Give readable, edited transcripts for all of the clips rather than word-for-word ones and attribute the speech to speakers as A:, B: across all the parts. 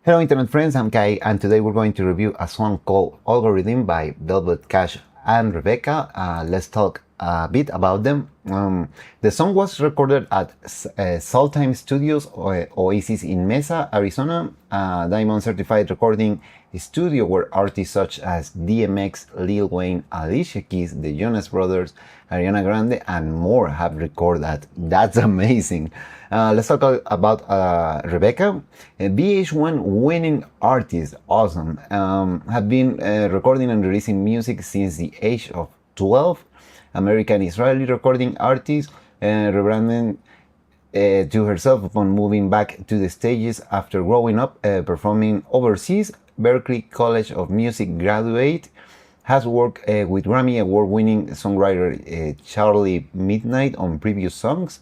A: Hello internet friends, I'm Kai and today we're going to review a song called Algorithm by Rvkah and Rvkah. Let's talk a bit about them. The song was recorded at Saltime Studios Oasis in Mesa, Arizona, a Diamond certified recording studio where artists such as DMX, Lil Wayne, Alicia Keys, the Jonas Brothers, Ariana Grande and more have recorded. That's amazing. Let's talk about Rvkah, a VH1 winning artist, awesome. Have been recording and releasing music since the age of 12. American Israeli recording artist, rebranding to herself upon moving back to the stages after growing up performing overseas. Berklee College of Music graduate, has worked with Grammy award-winning songwriter Charlie Midnight on previous songs,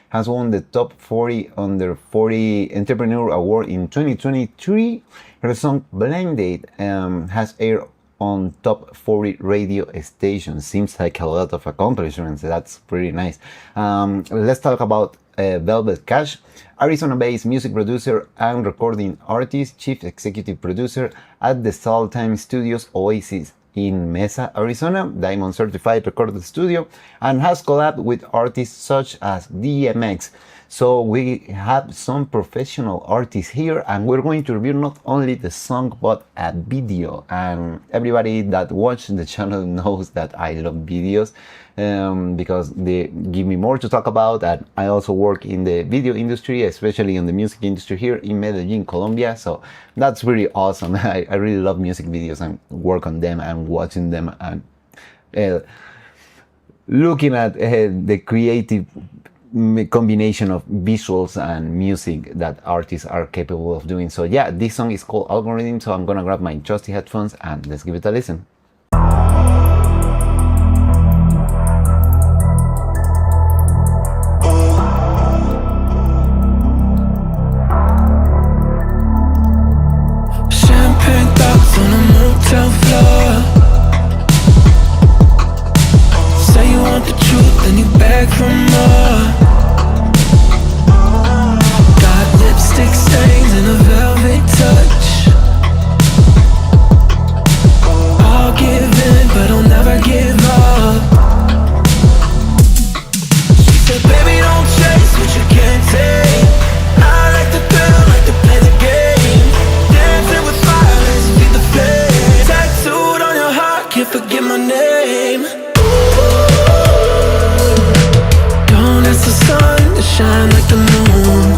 A: has won the Top 40 Under 40 Entrepreneur Award in 2023. Her song Blind Date has aired on top 40 radio stations. Seems like a lot of accomplishments. That's pretty nice. Let's talk about Rvkah, Arizona-based music producer and recording artist, chief executive producer at the Saltime Studios Oasis in Mesa, Arizona, Diamond certified recorded studio, and has collabed with artists such as DMX. So we have some professional artists here, and we're going to review not only the song but a video. And everybody that watches the channel knows that I love videos because they give me more to talk about. And I also work in the video industry, especially in the music industry here in Medellin, Colombia. So that's really awesome. I really love music videos and work on them and watching them and looking at the creative combination of visuals and music that artists are capable of doing. So yeah, this song is called Algorithm, so I'm gonna grab my trusty headphones and let's give it a listen.
B: Champagne thoughts on a motel floor. Say you want the truth, then you beg for more. Lipstick stains and a velvet touch. I'll give in, but I'll never give up. She said, baby, don't chase what you can't take. I like the thrill, like to play the game. Dancing with fire, let's feed the flame. Tattooed on your heart, can't forget my name. Don't ask the sun to shine like the moon.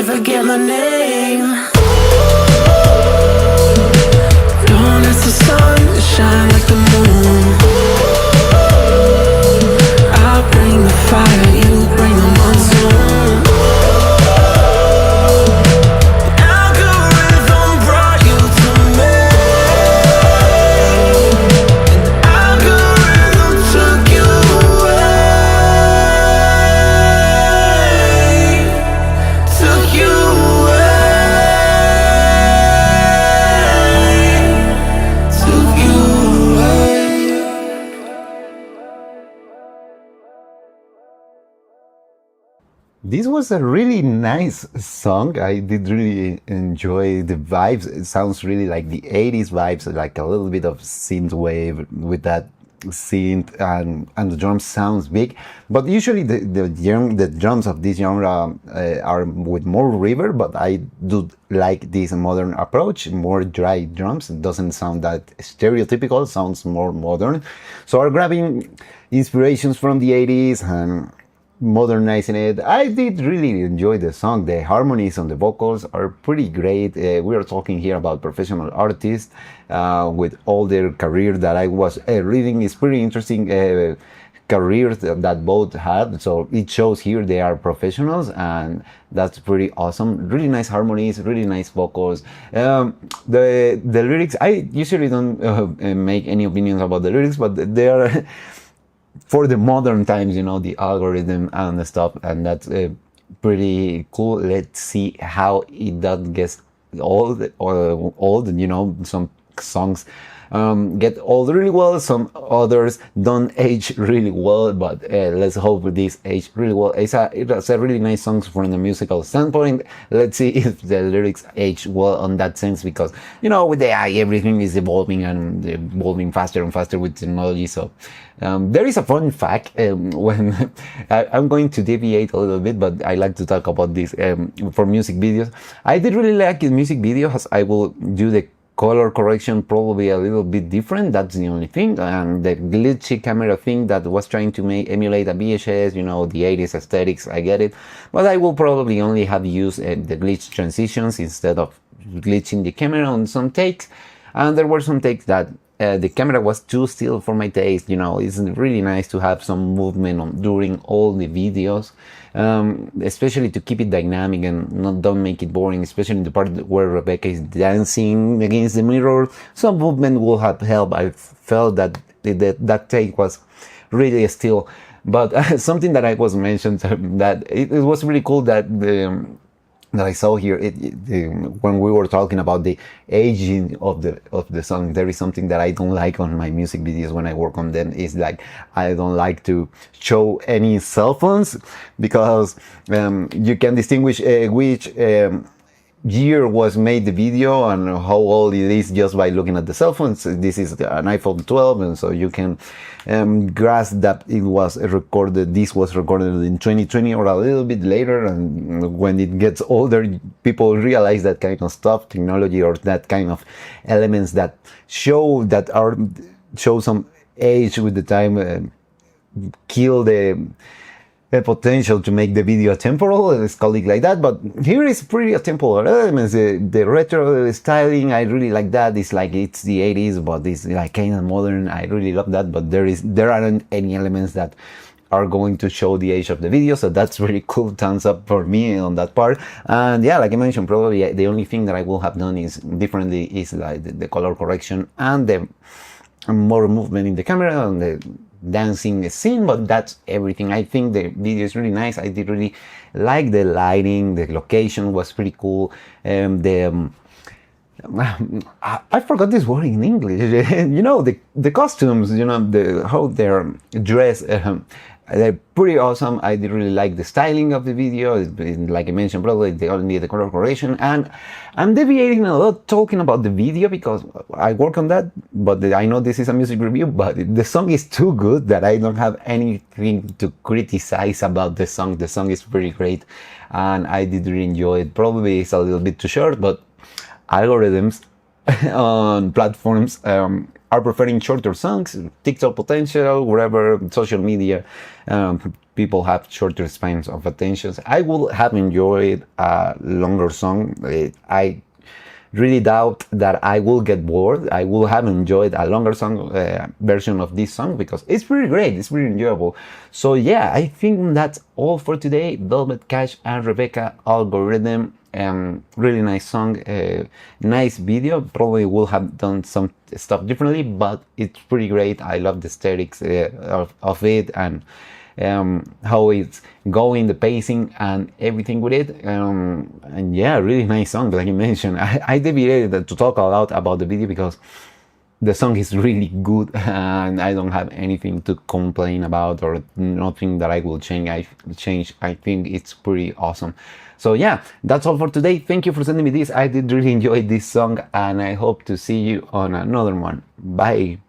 B: Forget my name. Don't ask the sun to shine like the moon. I'll bring the fire, you bring the monsoon. Algorithm brought you to me, and the algorithm took you away. Took you away.
A: this was a really nice song. I did really enjoy the vibes. It sounds really like the 80s vibes, like a little bit of synth wave with that synth, and the drums sounds big. But usually the drums of this genre are with more reverb, but I do like this modern approach, more dry drums. It doesn't sound that stereotypical, sounds more modern. So I'm grabbing inspirations from the 80s and modernizing it. I did really enjoy the song. The harmonies on the vocals are pretty great. We are talking here about professional artists with all their career that I was reading. It's pretty interesting careers that both had. So it shows here they are professionals, and that's pretty awesome. Really nice harmonies, really nice vocals. The lyrics, I usually don't make any opinions about the lyrics, but they are for the modern times, the algorithm and the stuff, and that's pretty cool. Let's see how it does get old, some songs get old really well, some others don't age really well, but let's hope this age really well. It's a really nice song from the musical standpoint. Let's see if the lyrics age well on that sense, because with the AI everything is evolving and evolving faster and faster with technology. So there is a fun fact when I'm going to deviate a little bit, but I like to talk about this for music videos. I did really like the music videos. I will do the color correction probably a little bit different. That's the only thing. And the glitchy camera thing that was trying to emulate a VHS, the 80s aesthetics, I get it. But I will probably only have used the glitch transitions instead of glitching the camera on some takes. And there were some takes that the camera was too still for my taste. It's really nice to have some movement during all the videos, especially to keep it dynamic and don't make it boring, especially in the part where Rvkah is dancing against the mirror. Some movement will have helped. I felt that that take was really still. But something that I was mentioned, that it was really cool that that I saw here, when we were talking about the aging of the song, there is something that I don't like on my music videos when I work on them. Is like, I don't like to show any cell phones, because you can distinguish which year was made the video and how old it is just by looking at the cell phones. This is an iPhone 12, and so you can grasp that it was recorded. This was recorded in 2020 or a little bit later, and when it gets older, people realize that kind of stuff, technology, or that kind of elements that show some age with the time, kill the potential to make the video temporal, let's call it like that. But here is pretty temporal elements. The retro styling, I really like that. It's like it's the 80s, but it's like kind of modern. I really love that. But there aren't any elements that are going to show the age of the video, so that's really cool. Thumbs up for me on that part. And yeah, like I mentioned, probably the only thing that I will have done is differently is like the color correction and the more movement in the camera and the dancing scene, but that's everything. I think the video is really nice. I did really like the lighting. The location was pretty cool. I forgot this word in English. The costumes, how they're dressed. They're pretty awesome. I did really like the styling of the video. Like I mentioned, probably they all need the color correction. And I'm deviating a lot talking about the video because I work on that. But I know this is a music review, but the song is too good that I don't have anything to criticize about the song. The song is pretty great, and I did really enjoy it. Probably it's a little bit too short, but algorithms on platforms are preferring shorter songs. TikTok potential, wherever social media, people have shorter spans of attention. I would have enjoyed a longer song. I really doubt that I will get bored. I will have enjoyed a longer song version of this song because it's pretty great. It's pretty enjoyable. So yeah, I think that's all for today. Velvet Cash and Rvkah, Algorithm. Really nice song, nice video. Probably will have done some stuff differently, but it's pretty great. I love the aesthetics of it, and how it's going, the pacing and everything with it. And yeah, really nice song. Like you mentioned, I deviated to talk a lot about the video because the song is really good, and I don't have anything to complain about or nothing that I will change. I think it's pretty awesome. So yeah, that's all for today. Thank you for sending me this. I did really enjoy this song, and I hope to see you on another one. Bye.